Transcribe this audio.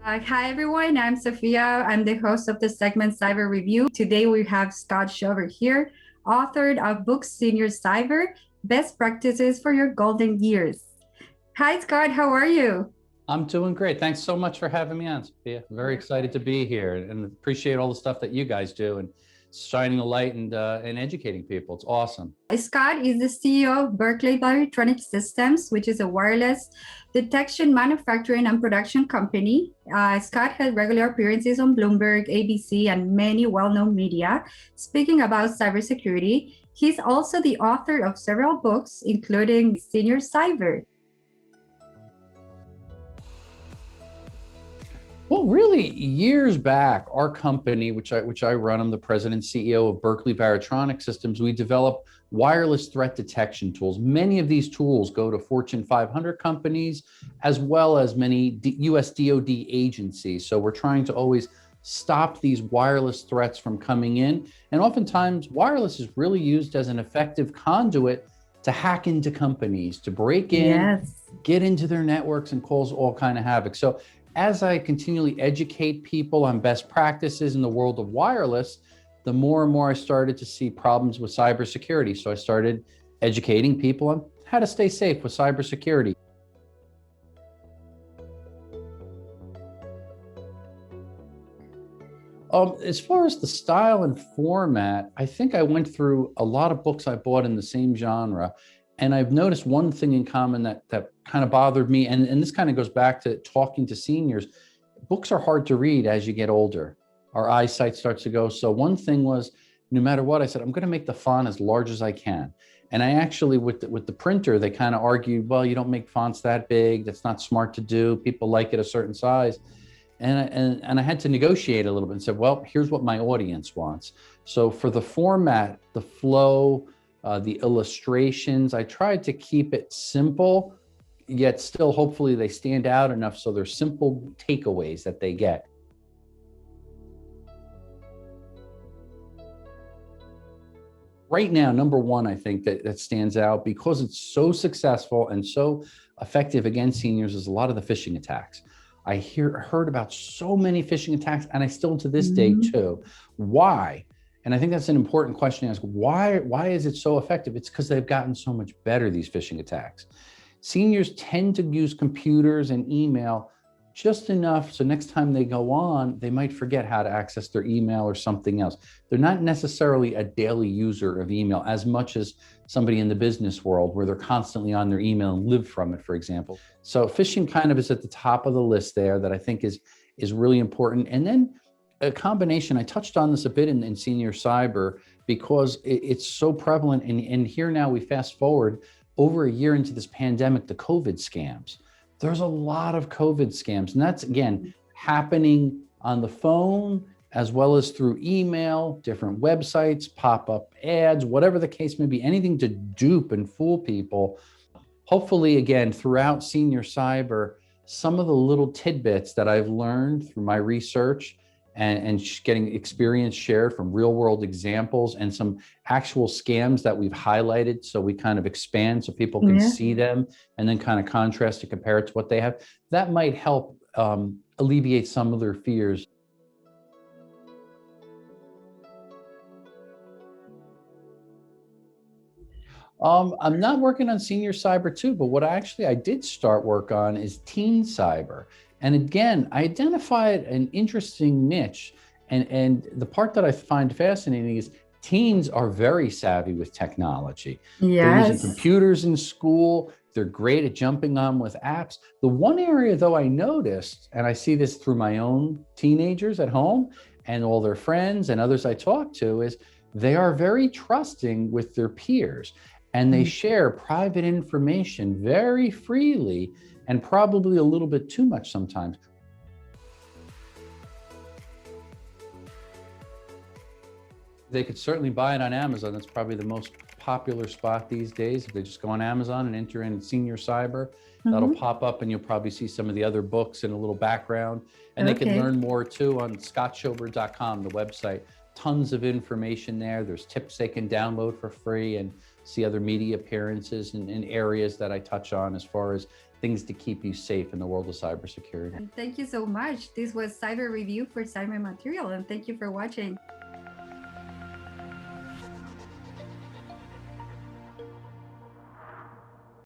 Hi everyone, I'm Sophia. I'm the host of the segment Cyber Review. Today we have Scott Schober here, author of book Senior Cyber, Best Practices for Your Golden Years. Hi Scott, how are you? I'm doing great. Thanks so much for having me on, Sophia. Very excited to be here and appreciate all the stuff that you guys do and shining a light and educating people. It's awesome. Scott is the CEO of Berkeley Varitronics Systems, which is a wireless detection manufacturing and production company. Scott has regular appearances on Bloomberg, ABC, and many well-known media speaking about cybersecurity. He's also the author of several books, including Senior Cyber. Well, really, years back, our company, which I run, I'm the president and CEO of Berkeley Varitronics Systems. We develop wireless threat detection tools. Many of these tools go to Fortune 500 companies, as well as many US DoD agencies. So we're trying to always stop these wireless threats from coming in. And oftentimes, wireless is really used as an effective conduit to hack into companies, to break in, get into their networks, and cause all kind of havoc. So as I continually educate people on best practices in the world of wireless, the more and more I started to see problems with cybersecurity. So I started educating people on how to stay safe with cybersecurity. As far as the style and format, I think I went through a lot of books I bought in the same genre. And I've noticed one thing in common that kind of bothered me, and this kind of goes back to talking to seniors. Books are hard to read as you get older. Our eyesight starts to go. So one thing was, no matter what, I said, I'm going to make the font as large as I can. And I actually, with the printer, they kind of argued, well, you don't make fonts that big. That's not smart to do. People like it a certain size. And I had to negotiate a little bit and said, well, here's what my audience wants. So for the format, the flow, the illustrations, I tried to keep it simple, yet still hopefully they stand out enough so they're simple takeaways that they get. Right now, number one, I think that stands out because it's so successful and so effective against seniors is a lot of the phishing attacks. I heard about so many phishing attacks, and I still to this day too. Why? And I think that's an important question to ask. Why is it so effective? It's because they've gotten so much better, these phishing attacks. Seniors tend to use computers and email just enough so next time they go on, they might forget how to access their email or something else. They're not necessarily a daily user of email as much as somebody in the business world where they're constantly on their email and live from it, for example. So phishing kind of is at the top of the list there that I think is really important. And then a combination, I touched on this a bit in Senior Cyber because it's so prevalent. And here now we fast forward over a year into this pandemic, the COVID scams. There's a lot of COVID scams, and that's, again, happening on the phone as well as through email, different websites, pop-up ads, whatever the case may be, anything to dupe and fool people. Hopefully, again, throughout Senior Cyber, some of the little tidbits that I've learned through my research and getting experience shared from real world examples and some actual scams that we've highlighted. So we kind of expand so people can see them and then kind of contrast to compare it to what they have. That might help alleviate some of their fears. I'm not working on Senior Cyber 2, but what I did start work on is Teen Cyber. And again, I identified an interesting niche. And the part that I find fascinating is teens are very savvy with technology. They're using computers in school. They're great at jumping on with apps. The one area, though, I noticed, and I see this through my own teenagers at home and all their friends and others I talk to, is they are very trusting with their peers. And they share private information very freely and probably a little bit too much sometimes. They could certainly buy it on Amazon. That's probably the most popular spot these days. If they just go on Amazon and enter in Senior Cyber, that'll pop up and you'll probably see some of the other books in a little background. And they can learn more too on scottschober.com, the website. Tons of information there. There's tips they can download for free and see other media appearances and areas that I touch on as far as things to keep you safe in the world of cybersecurity. And thank you so much. This was Cyber Review for Cyber Material, and thank you for watching.